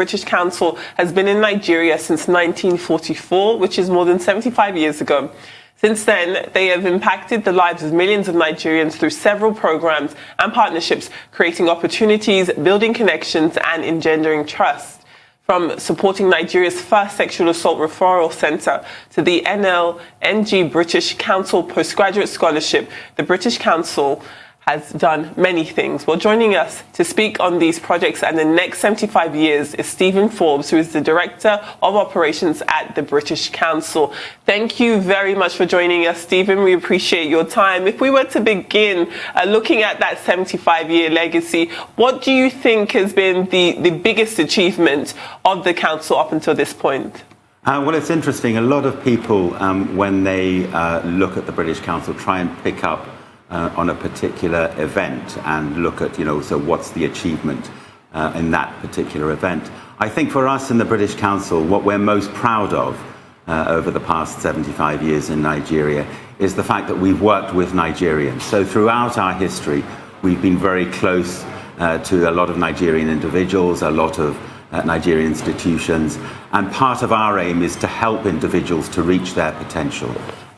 British Council has been in Nigeria since 1944, which is more than 75 years ago. Since then, they have impacted the lives of millions of Nigerians through several programs and partnerships, creating opportunities, building connections, and engendering trust. From supporting Nigeria's first sexual assault referral centre to the NLNG British Council Postgraduate Scholarship, the British Council has done many things. Well, joining us to speak on these projects and the next 75 years is Stephen Forbes, who is the Director of Operations at the British Council. Thank you very much for joining us, Stephen. We appreciate your time. If we were to begin looking at that 75-year legacy, what do you think has been the biggest achievement of the Council up until this point? Well, it's interesting. A lot of people, when they look at the British Council, try and pick up on a particular event and look at, so what's the achievement in that particular event. I think for us in the British Council, what we're most proud of over the past 75 years in Nigeria is the fact that we've worked with Nigerians. So throughout our history, we've been very close to a lot of Nigerian individuals, a lot of Nigerian institutions, and part of our aim is to help individuals to reach their potential.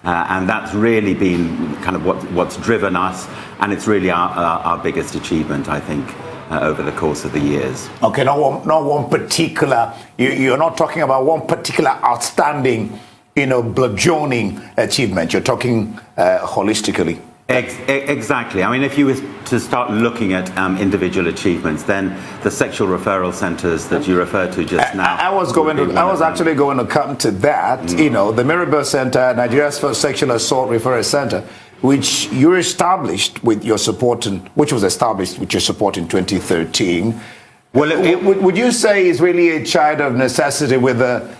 And that's really been kind of what's driven us, and it's really our biggest achievement, I think, over the course of the years. Okay, not one particular, you're not talking about one particular outstanding, burgeoning achievement. You're talking holistically. Exactly. I mean, if you were to start looking at individual achievements, then the sexual referral centres that you referred to just now. I was actually going to come to that. The Mirabel Centre, Nigeria's first sexual assault referral centre, which you established with your support, which was established with your support in 2013. Well, would you say is really a child of necessity with the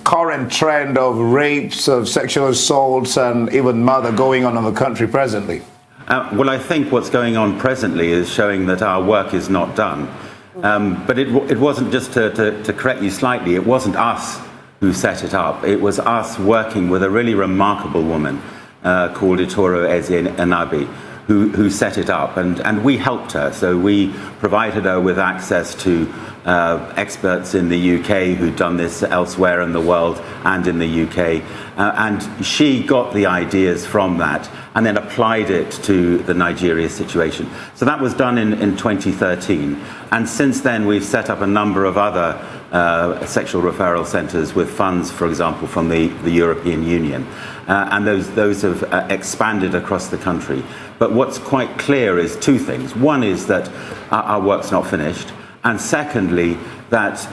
current trend of rapes, of sexual assaults, and even murder going on in the country presently? Well, I think what's going on presently is showing that our work is not done. But it wasn't, just to correct you slightly, it wasn't us who set it up. It was us working with a really remarkable woman called Itoro Eze Anabi, who set it up, and we helped her. So we provided her with access to experts in the UK who'd done this elsewhere in the world and in the UK, and she got the ideas from that and then applied it to the Nigeria situation. So that was done in 2013, and since then we've set up a number of other sexual referral centres with funds, for example, from the European Union, and those have expanded across the country. But what's quite clear is two things. One is that our work's not finished, and secondly, that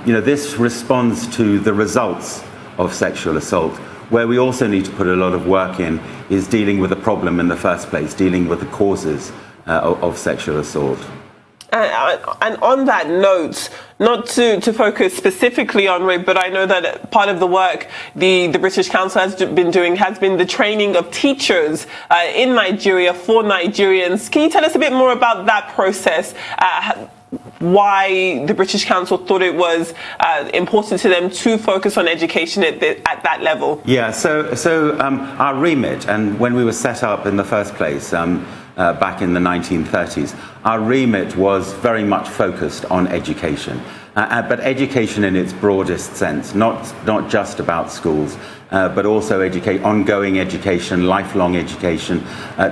this responds to the results of sexual assault. Where we also need to put a lot of work in is dealing with the problem in the first place, dealing with the causes of sexual assault. And on that note, not to focus specifically on rape, but I know that part of the work the British Council has been doing has been the training of teachers in Nigeria for Nigerians. Can you tell us a bit more about that process? Why the British Council thought it was important to them to focus on education at that level? Yeah, so our remit, and when we were set up in the first place, back in the 1930s, our remit was very much focused on education, but education in its broadest sense, not just about schools, but also ongoing education, lifelong education,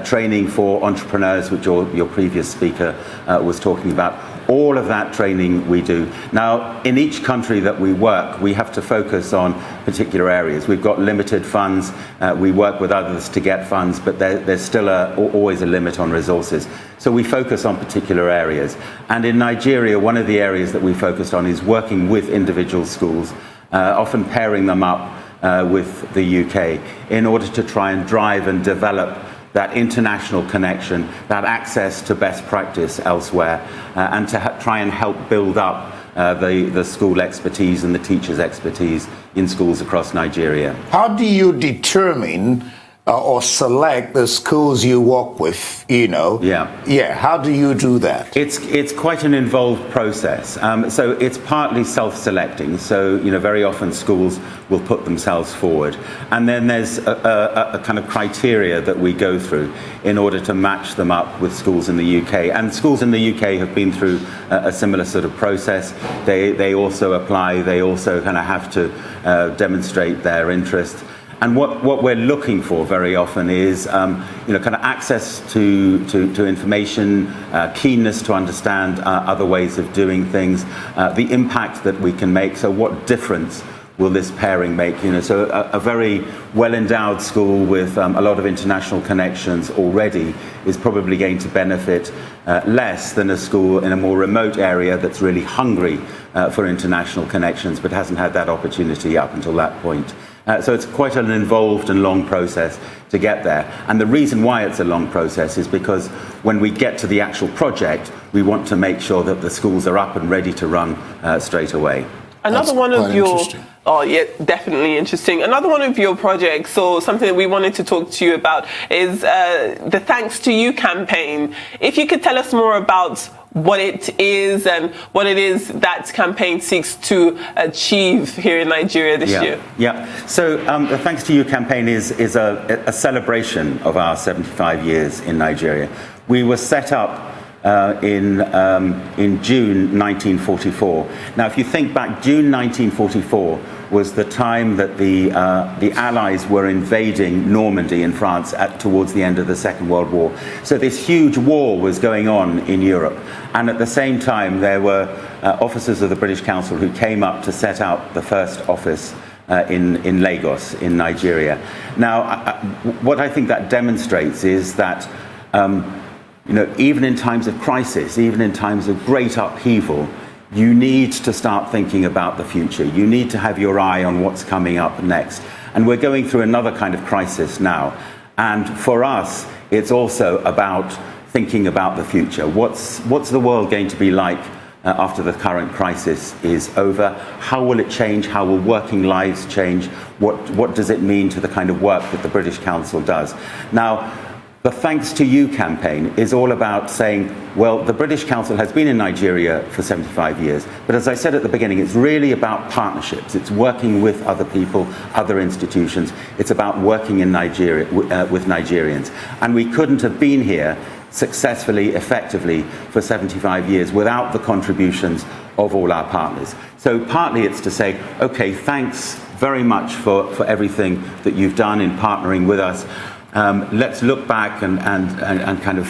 training for entrepreneurs, which your previous speaker was talking about. All of that training we do. Now, in each country that we work, we have to focus on particular areas. We've got limited funds. We work with others to get funds, but there's still always a limit on resources. So we focus on particular areas. And in Nigeria, one of the areas that we focused on is working with individual schools, often pairing them up with the UK in order to try and drive and develop that international connection, that access to best practice elsewhere, and to try and help build up the school expertise and the teachers' expertise in schools across Nigeria. How do you determine or select the schools you work with, Yeah, how do you do that? It's quite an involved process. So it's partly self-selecting. So, very often schools will put themselves forward. And then there's a kind of criteria that we go through in order to match them up with schools in the UK. And schools in the UK have been through a similar sort of process. They also apply, they also kind of have to demonstrate their interest. And what we're looking for very often is, kind of access to information, keenness to understand other ways of doing things, the impact that we can make. So what difference will this pairing make? So a very well-endowed school with a lot of international connections already is probably going to benefit less than a school in a more remote area that's really hungry for international connections but hasn't had that opportunity up until that point. So it's quite an involved and long process to get there. And the reason why it's a long process is because when we get to the actual project, we want to make sure that the schools are up and ready to run straight away. Another one of your, oh yeah, definitely interesting. Another one of your projects, or something that we wanted to talk to you about, is the Thanks to You campaign. If you could tell us more about what it is and what it is that campaign seeks to achieve here in Nigeria this year. Yeah. So the Thanks to You campaign is a celebration of our 75 years in Nigeria. We were set up in June 1944. Now, if you think back, June 1944 was the time that the Allies were invading Normandy in France towards the end of the Second World War. So this huge war was going on in Europe. And at the same time, there were officers of the British Council who came up to set out the first office in Lagos, in Nigeria. Now, what I think that demonstrates is that even in times of crisis, even in times of great upheaval, you need to start thinking about the future. You need to have your eye on what's coming up next. And we're going through another kind of crisis now. And for us, it's also about thinking about the future. What's the world going to be like after the current crisis is over? How will it change? How will working lives change? What does it mean to the kind of work that the British Council does? Now, the Thanks to You campaign is all about saying, well, the British Council has been in Nigeria for 75 years, but as I said at the beginning, it's really about partnerships. It's working with other people, other institutions. It's about working in Nigeria with Nigerians. And we couldn't have been here successfully, effectively for 75 years without the contributions of all our partners. So partly it's to say, okay, thanks very much for everything that you've done in partnering with us. Let's look back and kind of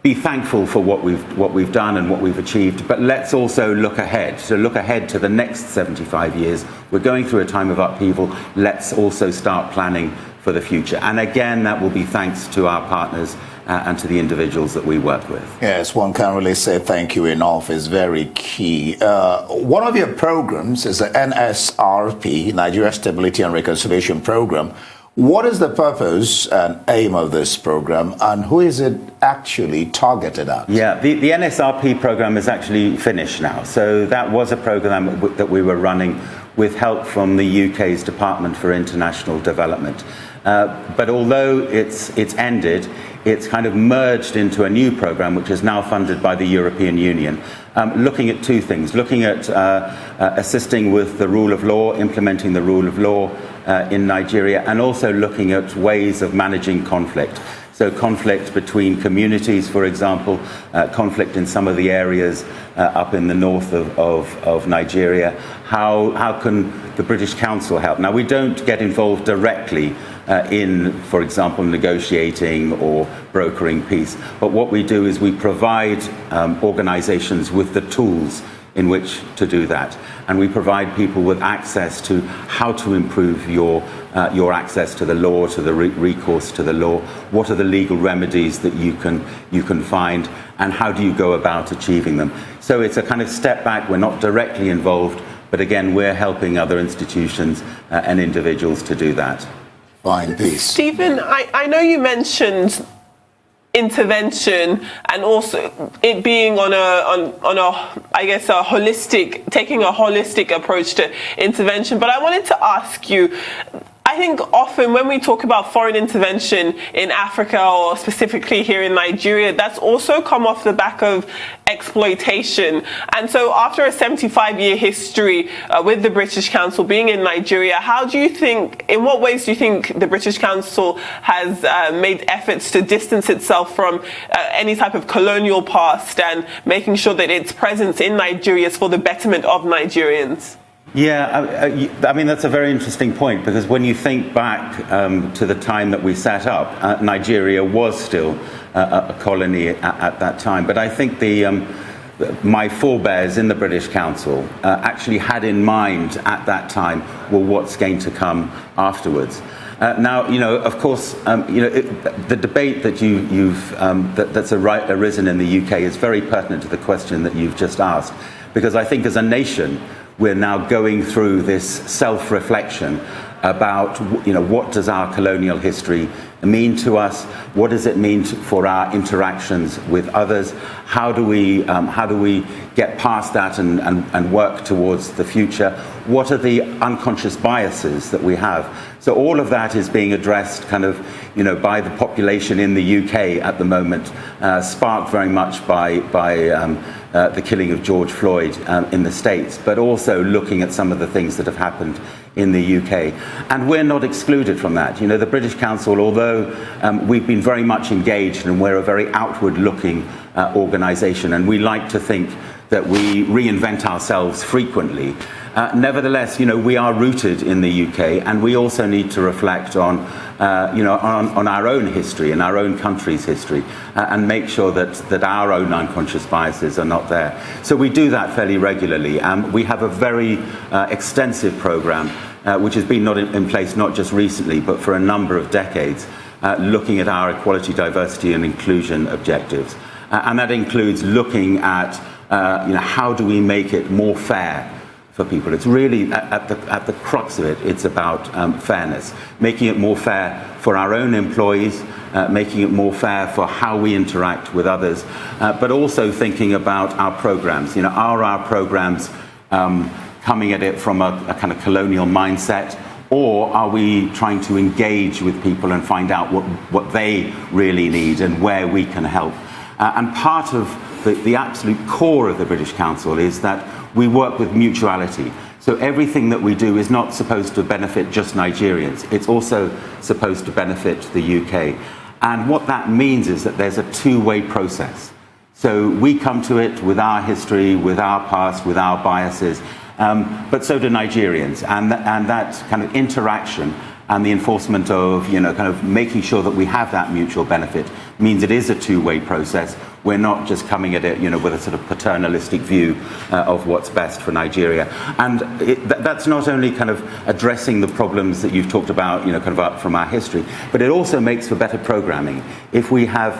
be thankful for what we've done and what we've achieved, but let's also look ahead. So look ahead to the next 75 years. We're going through a time of upheaval. Let's also start planning for the future. And again, that will be thanks to our partners and to the individuals that we work with. Yes, one can't really say thank you enough. It's very key. One of your programs is the NSRP, Nigeria Stability and Reconciliation Program. What is the purpose and aim of this program, and who is it actually targeted at? Yeah, the NSRP program is actually finished now. So that was a program that we were running with help from the UK's Department for International Development. But although it's ended, it's kind of merged into a new program which is now funded by the European Union, looking at two things, looking at assisting with the rule of law, implementing the rule of law in Nigeria, and also looking at ways of managing conflict. So conflict between communities, for example, conflict in some of the areas up in the north of Nigeria. How can the British Council help? Now, we don't get involved directly in, for example, negotiating or brokering peace. But what we do is we provide organizations with the tools in which to do that. And we provide people with access to how to improve your access to the law, to the recourse to the law. What are the legal remedies that you can find, and how do you go about achieving them? So it's a kind of step back. We're not directly involved, but again, we're helping other institutions and individuals to do that. Fine, peace. Stephen, I know you mentioned intervention and also it being on a I guess a holistic, taking a holistic approach to intervention, but I wanted to ask you, I think often when we talk about foreign intervention in Africa, or specifically here in Nigeria, that's also come off the back of exploitation. And so after a 75-year history with the British Council being in Nigeria, in what ways do you think the British Council has made efforts to distance itself from any type of colonial past and making sure that its presence in Nigeria is for the betterment of Nigerians? Yeah, I mean, that's a very interesting point, because when you think back to the time that we set up, Nigeria was still a colony at that time. But I think my forebears in the British Council actually had in mind at that time, well, what's going to come afterwards. Now, of course, the debate that that's arisen in the UK is very pertinent to the question that you've just asked, because I think as a nation, we're now going through this self-reflection about, what does our colonial history mean to us? What does it mean for our interactions with others? How do we get past that and work towards the future? What are the unconscious biases that we have? So all of that is being addressed by the population in the UK at the moment, sparked very much by the killing of George Floyd in the States, but also looking at some of the things that have happened in the UK. And we're not excluded from that. The British Council, although we've been very much engaged, and we're a very outward-looking organisation, and we like to think that we reinvent ourselves frequently. Nevertheless, we are rooted in the UK, and we also need to reflect on our own history and our own country's history, and make sure that our own unconscious biases are not there. So we do that fairly regularly. We have a very extensive programme, which has been in place not just recently, but for a number of decades, looking at our equality, diversity and inclusion objectives. And that includes looking at how do we make it more fair for people. It's really at the crux of it. It's about fairness, making it more fair for our own employees, making it more fair for how we interact with others, but also thinking about our programs. Are our programs coming at it from a kind of colonial mindset, or are we trying to engage with people and find out what they really need and where we can help? And part of the absolute core of the British Council is that we work with mutuality. So everything that we do is not supposed to benefit just Nigerians. It's also supposed to benefit the UK. And what that means is that there's a two-way process. So we come to it with our history, with our past, with our biases, but so do Nigerians. And that kind of interaction and the enforcement of, making sure that we have that mutual benefit means it is a two-way process. We're not just coming at it, with a sort of paternalistic view of what's best for Nigeria. And that's not only kind of addressing the problems that you've talked about, up from our history, but it also makes for better programming. If we have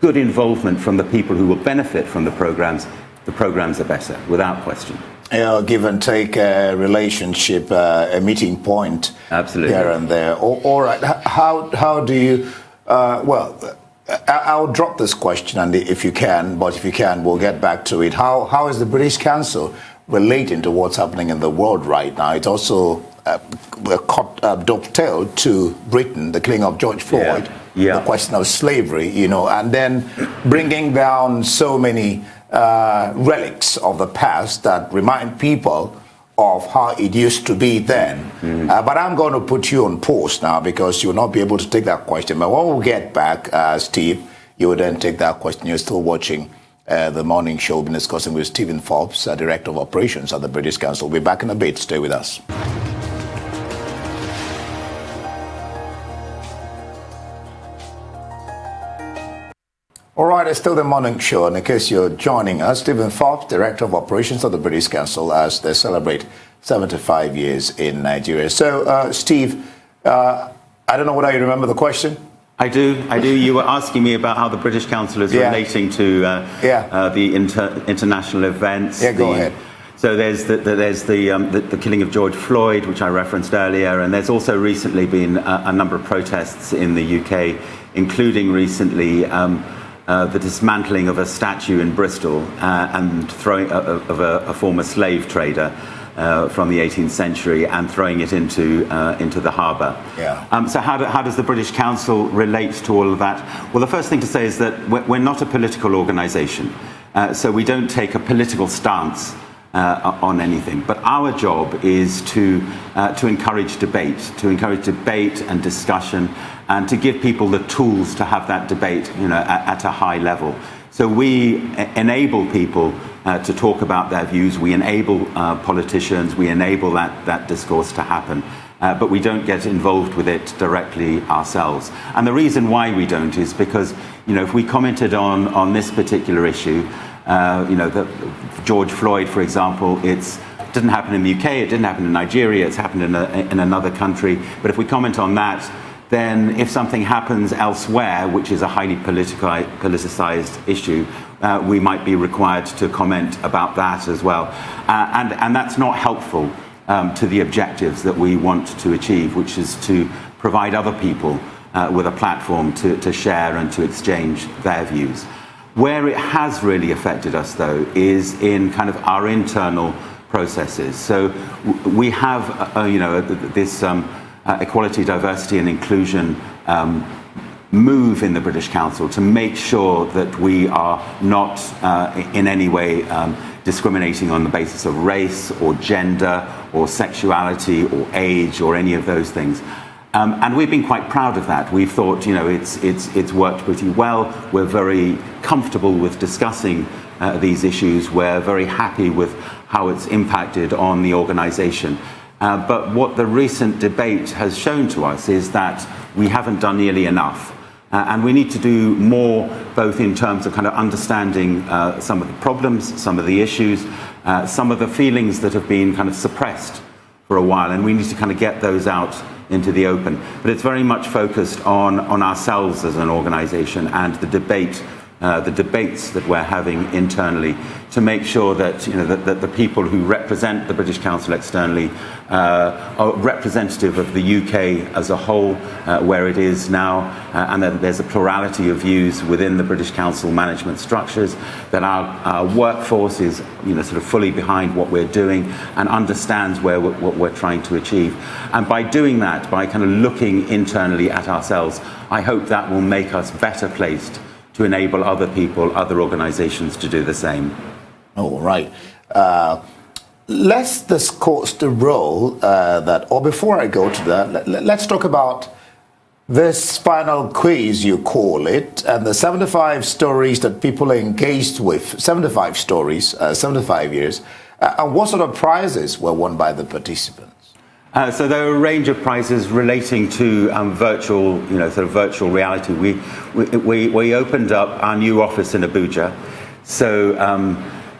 good involvement from the people who will benefit from the programs are better, without question. Give and take relationship, a meeting point. Absolutely. Here and there. All right. How do you? I'll drop this question, and if you can, we'll get back to it. How is the British Council relating to what's happening in the world right now? It's also dovetailed to Britain, the killing of George Floyd, the question of slavery, and then bringing down so many relics of the past that remind people of how it used to be then. But I'm going to put you on pause now, because you will not be able to take that question. But when we get back, Steve, you will then take that question. You're still watching the morning show. We've been discussing with Stephen Forbes, Director of Operations at the British Council. We'll be back in a bit. Stay with us. All right, it's still the morning show. And in case you're joining us, Stephen Forbes, Director of Operations of the British Council, as they celebrate 75 years in Nigeria. So, Steve, I don't know whether you remember the question. I do. You were asking me about how the British Council is relating to the international events. Yeah, go ahead. So there's the killing of George Floyd, which I referenced earlier, and there's also recently been a number of protests in the UK, including recently the dismantling of a statue in Bristol and throwing of a former slave trader from the 18th century and throwing it into the harbour. Yeah. So how does the British Council relate to all of that? Well, the first thing to say is that we're not a political organisation, so we don't take a political stance on anything. But our job is to encourage debate and discussion, and to give people the tools to have that debate, at a high level. So we enable people to talk about their views. We enable politicians. We enable that discourse to happen. But we don't get involved with it directly ourselves. And the reason why we don't is because, if we commented on this particular issue, George Floyd, for example, it didn't happen in the UK, it didn't happen in Nigeria, it's happened in another country. But if we comment on that, then if something happens elsewhere, which is a highly politicized issue, we might be required to comment about that as well. And that's not helpful to the objectives that we want to achieve, which is to provide other people with a platform to share and to exchange their views. Where it has really affected us, though, is in kind of our internal processes. So we have, this equality, diversity and inclusion move in the British Council to make sure that we are not in any way discriminating on the basis of race or gender or sexuality or age or any of those things. And we've been quite proud of that. We've thought, it's worked pretty well. We're very comfortable with discussing these issues. We're very happy with how it's impacted on the organisation. But what the recent debate has shown to us is that we haven't done nearly enough. And we need to do more, both in terms of kind of understanding some of the problems, some of the issues, some of the feelings that have been kind of suppressed for a while. And we need to kind of get those out into the open. But it's very much focused on ourselves as an organisation and the debates that we're having internally to make sure that that the people who represent the British Council externally are representative of the UK as a whole, where it is now, and that there's a plurality of views within the British Council management structures, that our workforce is sort of fully behind what we're doing and understands what we're trying to achieve. And by doing that, by kind of looking internally at ourselves, I hope that will make us better placed to enable other people, other organizations to do the same. All right. Let's discuss the role or before I go to that, let's talk about this final quiz, you call it, and the 75 stories that people are engaged with, 75 stories, 75 years, and what sort of prizes were won by the participants? So there are a range of prizes relating to virtual, sort of virtual reality. We opened up our new office in Abuja. So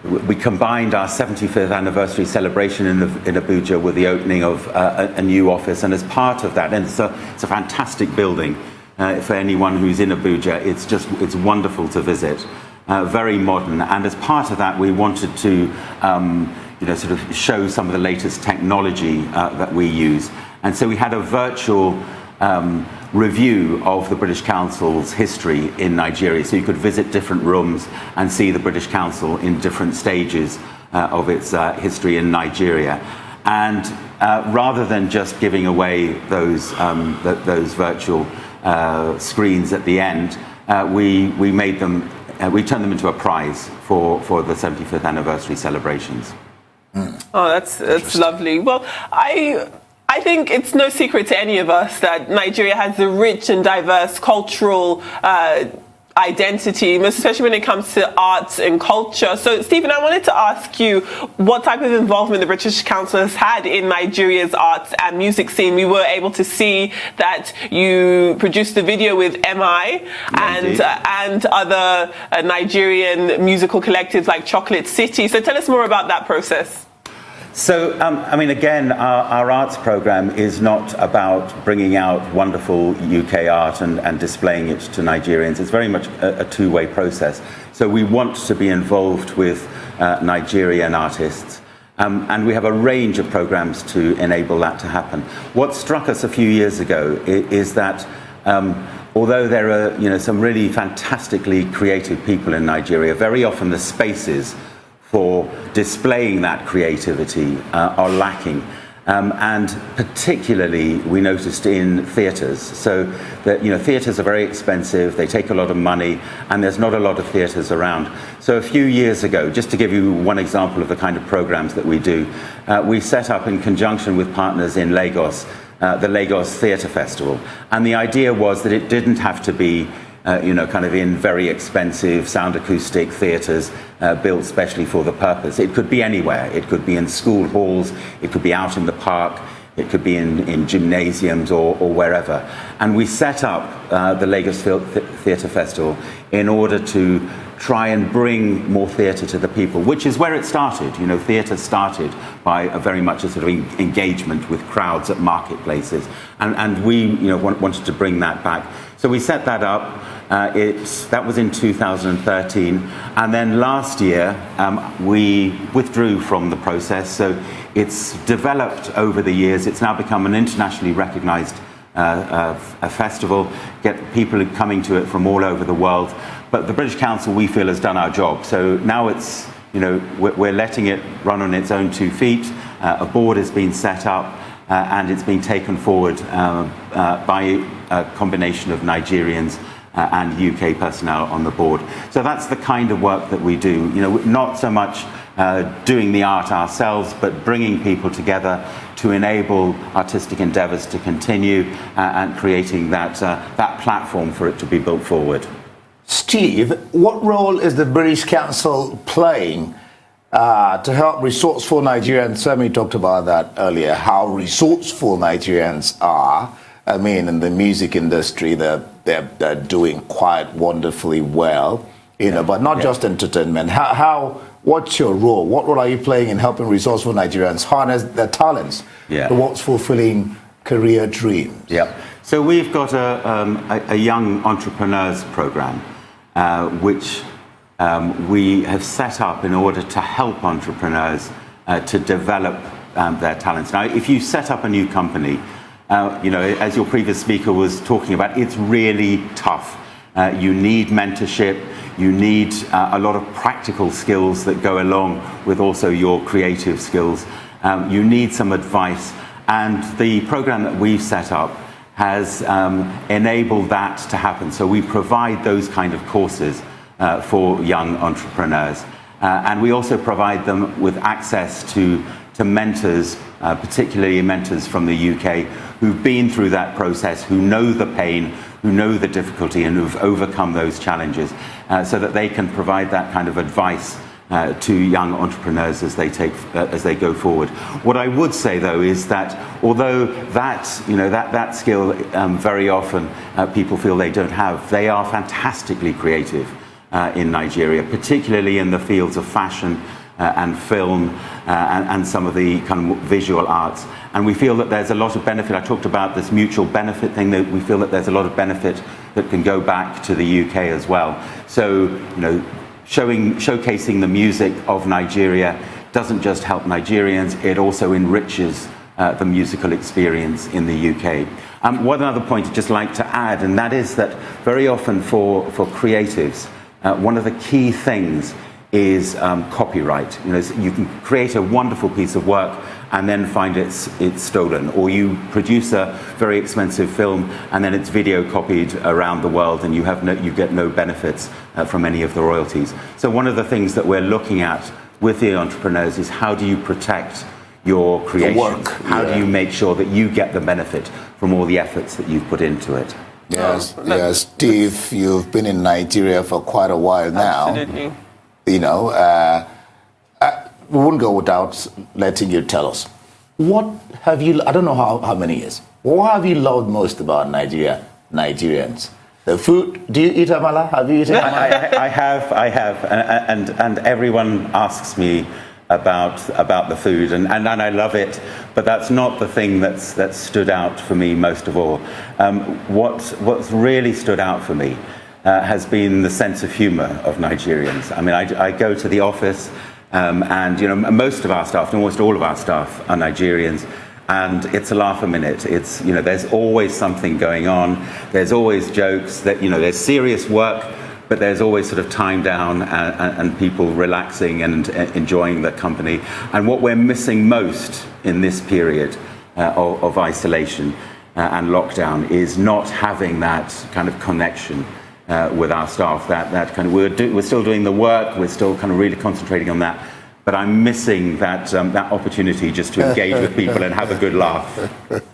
we combined our 75th anniversary celebration in Abuja with the opening of a new office. And as part of that, and it's a fantastic building for anyone who's in Abuja. It's wonderful to visit, very modern. And as part of that, we wanted to sort of show some of the latest technology that we use. And so we had a virtual review of the British Council's history in Nigeria. So you could visit different rooms and see the British Council in different stages of its history in Nigeria. And rather than just giving away those virtual screens at the end, we made them, we turned them into a prize for the 75th anniversary celebrations. Oh, that's lovely. Well, I think it's no secret to any of us that Nigeria has a rich and diverse cultural identity, especially when it comes to arts and culture. So, Stephen, I wanted to ask you what type of involvement the British Council has had in Nigeria's arts and music scene. We were able to see that you produced a video with MI and other Nigerian musical collectives like Chocolate City. So tell us more about that process. So, again, our arts program is not about bringing out wonderful UK art and displaying it to Nigerians. It's very much a two-way process. So we want to be involved with Nigerian artists. And we have a range of programs to enable that to happen. What struck us a few years ago is that although there are some really fantastically creative people in Nigeria, very often the spaces for displaying that creativity are lacking. And particularly we noticed in theatres. So that, theatres are very expensive, they take a lot of money, and there's not a lot of theatres around. So a few years ago, just to give you one example of the kind of programs that we do, we set up in conjunction with partners in Lagos, the Lagos Theatre Festival. And the idea was that it didn't have to be kind of in very expensive sound acoustic theatres built specially for the purpose. It could be anywhere. It could be in school halls, it could be out in the park, it could be in gymnasiums or wherever. And we set up the Lagos Theatre Festival in order to try and bring more theatre to the people, which is where it started. Theatre started by very much a sort of engagement with crowds at marketplaces. And we wanted to bring that back. So we set that up. That was in 2013, and then last year we withdrew from the process. So it's developed over the years. It's now become an internationally recognised a festival. Get people coming to it from all over the world. But the British Council, we feel, has done our job. So now it's we're letting it run on its own 2 feet. A board has been set up. And it's been taken forward by a combination of Nigerians and UK personnel on the board. So that's the kind of work that we do. Not so much doing the art ourselves, but bringing people together to enable artistic endeavours to continue and creating that platform for it to be built forward. Steve, what role is the British Council playing to help resourceful Nigerians? Sami talked about that earlier, how resourceful Nigerians are. I mean, in the music industry, they're doing quite wonderfully well, but not just entertainment. What's your role? What role are you playing in helping resourceful Nigerians harness their talents towards fulfilling career dreams? Yeah. So we've got a young entrepreneurs program, which we have set up in order to help entrepreneurs to develop their talents. Now, if you set up a new company, as your previous speaker was talking about, it's really tough. You need mentorship, you need a lot of practical skills that go along with also your creative skills. You need some advice, and the program that we've set up has enabled that to happen. So we provide those kind of courses for young entrepreneurs. And we also provide them with access to mentors, particularly mentors from the UK, who've been through that process, who know the pain, who know the difficulty, and who've overcome those challenges, so that they can provide that kind of advice to young entrepreneurs as they go forward. What I would say, though, is that although that skill very often people feel they don't have, they are fantastically creative in Nigeria, particularly in the fields of fashion and film and some of the kind of visual arts. And we feel that there's a lot of benefit. I talked about this mutual benefit thing, that we feel that there's a lot of benefit that can go back to the UK as well. So, showcasing the music of Nigeria doesn't just help Nigerians, it also enriches the musical experience in the UK. One other point I'd just like to add, and that is that very often for creatives, one of the key things is copyright. You can create a wonderful piece of work and then find it's stolen, or you produce a very expensive film and then it's video copied around the world and you get no benefits from any of the royalties. So one of the things that we're looking at with the entrepreneurs is, how do you protect your creation? The work. How do you make sure that you get the benefit from all the efforts that you've put into it? Yes, Steve, you've been in Nigeria for quite a while now. Absolutely. We wouldn't go without letting you tell us, what have you, I don't know how many years, what have you loved most about Nigerians? The food? Do you eat amala? Have you eaten amala? I have, and everyone asks me about the food, and I love it, but that's not the thing that's stood out for me most of all. What's really stood out for me has been the sense of humour of Nigerians. I mean, I go to the office, and most of our staff, almost all of our staff, are Nigerians, and it's a laugh a minute. It's there's always something going on. There's always jokes. There's serious work but there's always sort of time down and people relaxing and enjoying the company. And what we're missing most in this period of isolation and lockdown is not having that kind of connection with our staff. That kind of we're still doing the work, we're still kind of really concentrating on that. But I'm missing that opportunity just to engage with people and have a good laugh.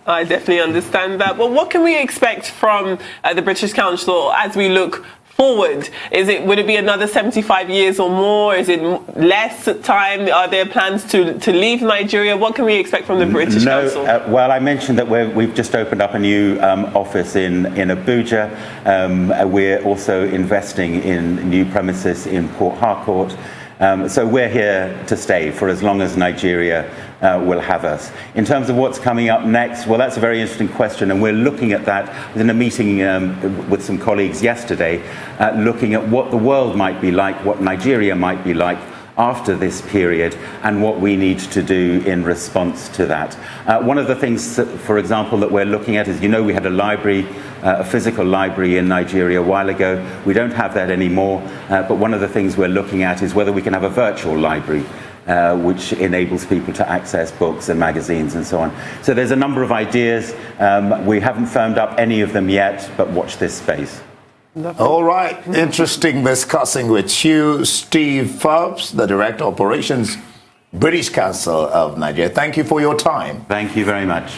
I definitely understand that. Well, what can we expect from the British Council as we look forward? Would it be another 75 years or more? Is it less time? Are there plans to leave Nigeria? What can we expect from the British Council? Well, I mentioned that we've just opened up a new office in Abuja. We're also investing in new premises in Port Harcourt. So we're here to stay for as long as Nigeria will have us. In terms of what's coming up next, well, that's a very interesting question, and we're looking at that. I was in a meeting with some colleagues yesterday, looking at what the world might be like, what Nigeria might be like after this period, and what we need to do in response to that. One of the things, for example, that we're looking at is, we had a library, a physical library in Nigeria a while ago. We don't have that anymore, but one of the things we're looking at is whether we can have a virtual library, which enables people to access books and magazines and so on. So there's a number of ideas. We haven't firmed up any of them yet, but watch this space. All right. Interesting discussing with you, Steve Phelps, the Director of Operations, British Council of Nigeria. Thank you for your time. Thank you very much.